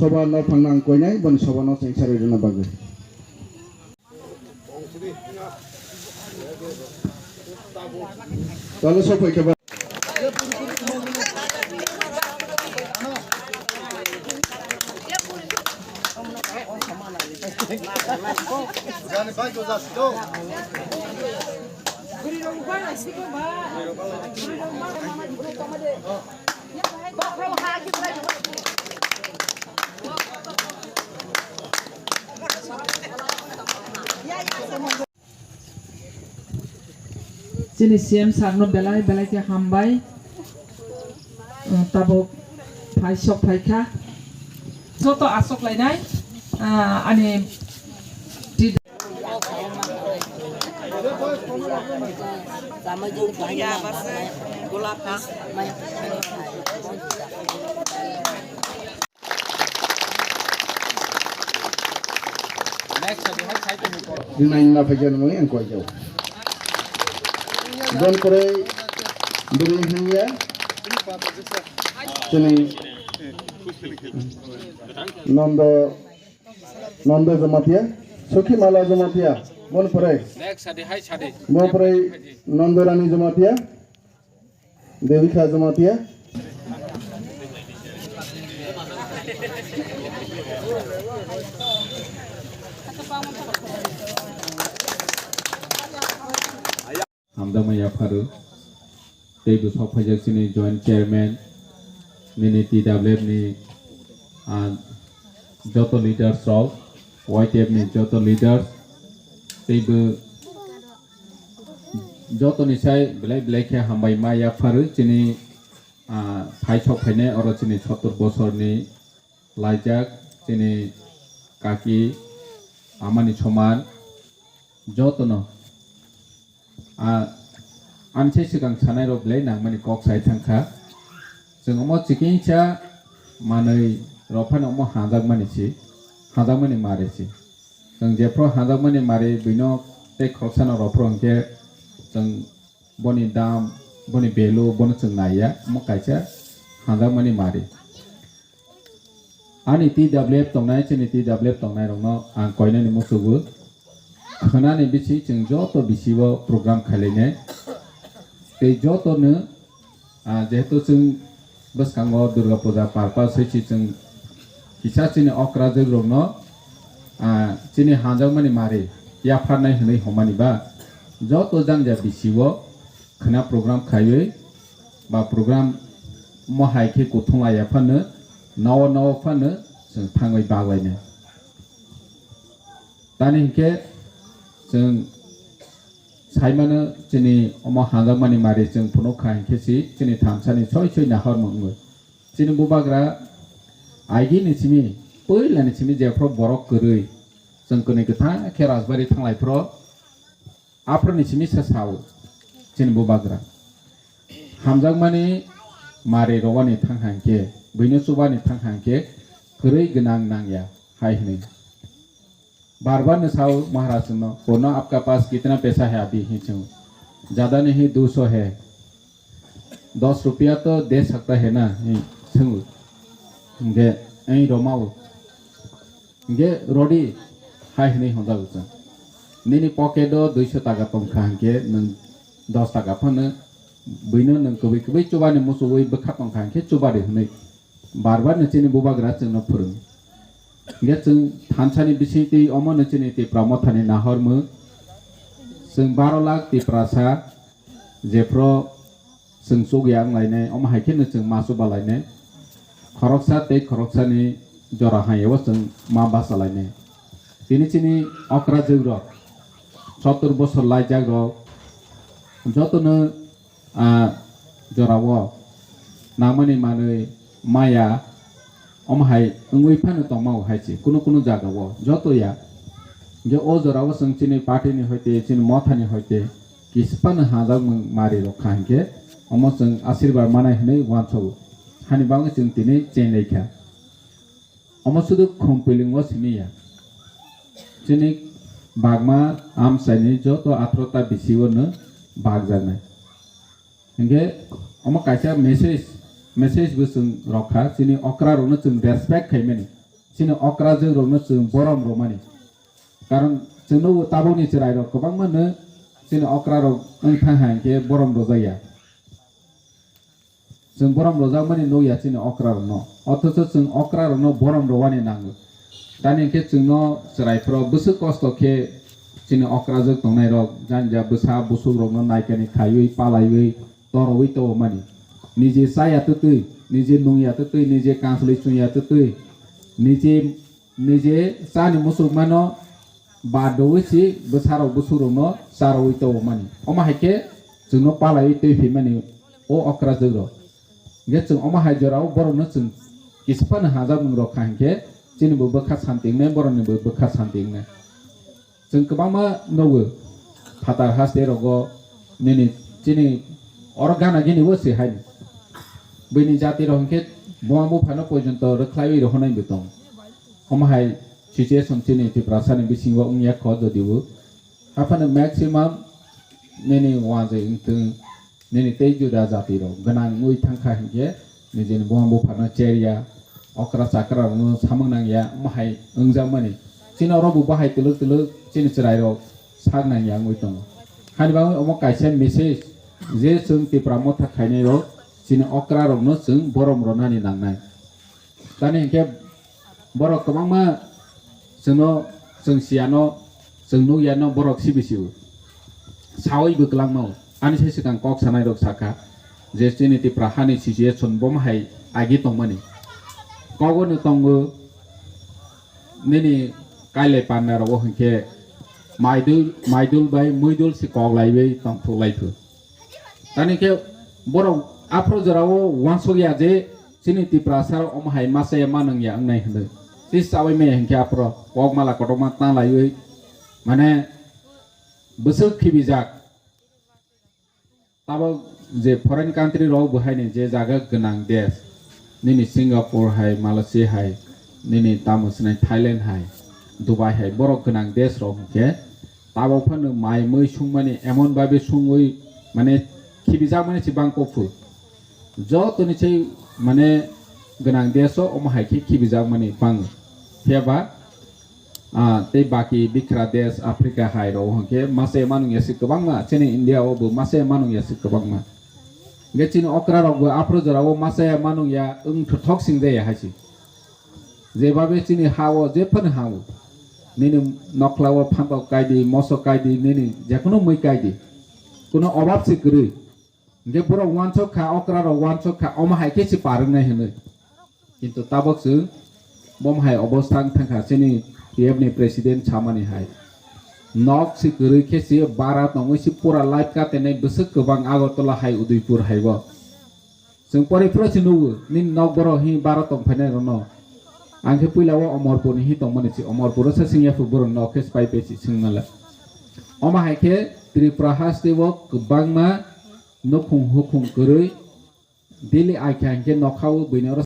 soba no phangnang koinai bon soba no sengsari runa bagui talo sopai ke Sini siam sarno belai ke hambai tabok phai sok phai kha joto asok lainai ani Rignai na fajan mo yang koi jauh. Don kore beri hanya sini Nanda Jamatia Sukhi Mala Jamatia Mon kore Mon kore Nanda Rani Jamatia Devika Jamatia Hamdamaya Faru, Tebu Sopajak ni Joint Chairman, Mini Ttaadc ni Joto Leaders Role, YTF ni Joto Leaders, Tebu Joto ni saya belai ke Hambai Maya Faru, Cini Pai Chok Pene, Oro Cini Chotur Bosor ni Lajak, Cini Kaki, Amani Choman, Joto no. Anche sigang sanai ro blai nang mani kok sai thangkha jeng omo chiking cha manai ropan omo handak mani mare chi jeng jepro handak mani mare bino te khoksana ropro angke jeng boni dam boni belu boni jeng naya omo kaisa handak mani mare ani Ttaadc tongnai chini Ttaadc tongnai rongno ang koina ni musugu khana ni bichi jeng joto bisibo program khaline te joto ne jehetu jeng baskango Durga Puja parpa sechi jeng kisa chini okra jeng rongno chini hanjangmani mare yafarnai hnai homani ba joto jangja bisibo khana program khaiwe ba program mo haike kuthunga yafarno nawa farno jeng thangoi baglaine tani ke jeng saimano chini omo hanjangmani mare jeng phuno khai khesi chini thamsani choi nahor mongwe chini bubagra aigi ni chimi poila ni chimi jefro borok korui jeng kone kथा ke rajbari thanglai pro afro ni chimi sasaw chini bubagra hamjangmani mare rowani thanghangke bino subani thanghangke korui gnang nangya hai hne बार-बार नसाओ महाराज सुनो पुनः आपका पास कितना पैसा है अभी ही चूँ ज़्यादा नहीं 200 है 10 रुपया तो दे सकता है ना चूँ गे ऐ रोमाओ गे रोडी हाई नहीं होता उसे निनी पॉकेटो 200 टाका तुम खाएंगे न 10 टाका फन बिनो न कभी चुबाने मुसु वही बखा तुम खाएंगे चुबारे नहीं बार-बार नचीने बुबा ग्रास चंग न फुरुंग गे जों थानसानि बिसिति अमो नचीनि ति प्रमथानि नाहरमो जों 12 लाख ति प्रासा जेफ्रो जों सुगियां लायनाय अमो हायखेनो जों मासु बालायनाय खरकसा ते खरकसानि जरा हायेव जों मा बासा लायनाय तिनि चिनि अक्रा जौर 70 बছর लायजाग जतनो जराव नामनि मानै माया अमहाय अंगुई फानो तमाव हायछि कुनु जागाव जतोया जे ओ जराव संचिनि पार्टीनि होते चिन मथानि होते किसपान हाजाग मारि रखांके अमसं आशीर्वाद मानाय हनै वानसौ हानि बांग जों तिनि चेनैखा अमसुदु खुमपुइलुंगो सिमिया चिनि बागमा आमसाइनि जतो आथ्रता बिसिवनो बागजानाय इंगे अम कायसा मेसेज बसुं रखा चिनि अक्रा रोनो जों रेसपेक्ट खायमेनि sini okra jeng rong sing borom romani karon jeno taboni cerai rok kobang mana sini okra rok thang hang ke borom rozaya sing borom rozak mani no ya sini okra rok no othoso sing okra rok no borom rowani nango tani ke sing no cerai pro busu kosto ke sini okra jeng tongnai rok janja busa busu rok no naikani khayui palaiui toroi to mani nije saya tutui nije nungya tutui nije kansli chuya tutui nije sani musulmano badoi si besaro busurono saro ito mani oma haike jengno palai tei mani o okra jero ge jeng oma hajorao borno jeng kispan haja mungro khangke chini bo bakha santingne boroni bo bakha santingne jeng kebama nowo phatar haste rogo nini chini organa gini wosi haini bini jati rohke boambo phano porjonto rekhlai rohonai betong oma hai situation chini ti prasani bisingwa ungya khodo dibu apana maximum neni waje ingtung neni teju da jati ro ganang ngui thangkha hingke nijeni boambo phano cheria okra sakra no samangnang ya mahai ungjang mani chino robu bahai tuluk tuluk chini chirai ro sagnang ya ngui tong hani bang omo kaisa message je chung ti pramotha khaine ro chini okra ro no chung borom ro nani nangnai tani hingke borok kobangma जोंनो जों सियानो जों नुयानो बरक सिबिसिउ सावै बगलांमाव आनि से सिगां कक सानाय रक साखा जे सिनिति प्राहानि सिचुएसन बमहाय आगि तंमानि कगनो तंगो नेनि काइले पान्ना रबो हंके माइदुल बाय मुइदुल सि कगलाइबै तंथुलाइफो तानि के बरक आफ्रो जरावो वानसोया जे सिनिति प्रासार अमहाय मासे मानंया अंगनाय हन्दो tis awai me hengke apro kok mala kotoma ta layui mane besuk khibijak tabo je foreign country ro bahai ni je jaga ganang desh nini Singapore hai Malaysia hai nini tamusnai Thailand hai Dubai hai borok ganang desh ro hengke tabo phano mai moi sungmani emon babe sungoi mane khibijak mane sibang kofu jo toni chei mane ganang deso omahai ki khibijak mani pang Heba te baki bikra des Afrika hai ro hangke mase manung yasi kebangma chini India o bu mase manung yasi kebangma ge chini okra ro bu apro jara o mase manung ya thok sing de ya hachi je babe chini hawo je phan hawo nini noklawo phanto kaidi moso kaidi nini jekono moi kaidi kono obab si gri ge boro wancho kha okra ro wancho kha oma hai ke chi parung nai hene kintu tabok su bom hai obostang thangkha chini PF ni president chamani hai nok si gri ke si barat nongoi si pura life ka tene besuk kebang Agartala hai Udaipur hai bo sing pori pro chinu nin nok boro hi barat tong phane rono angke puilawo Omorpur hi tong mani si Omorpur sa singya fu boro nok ke spai pe si singmala oma hai ke Tripura hastewo kebang ma nokhung hukhung gri dili ai khang ke nokhaw binaro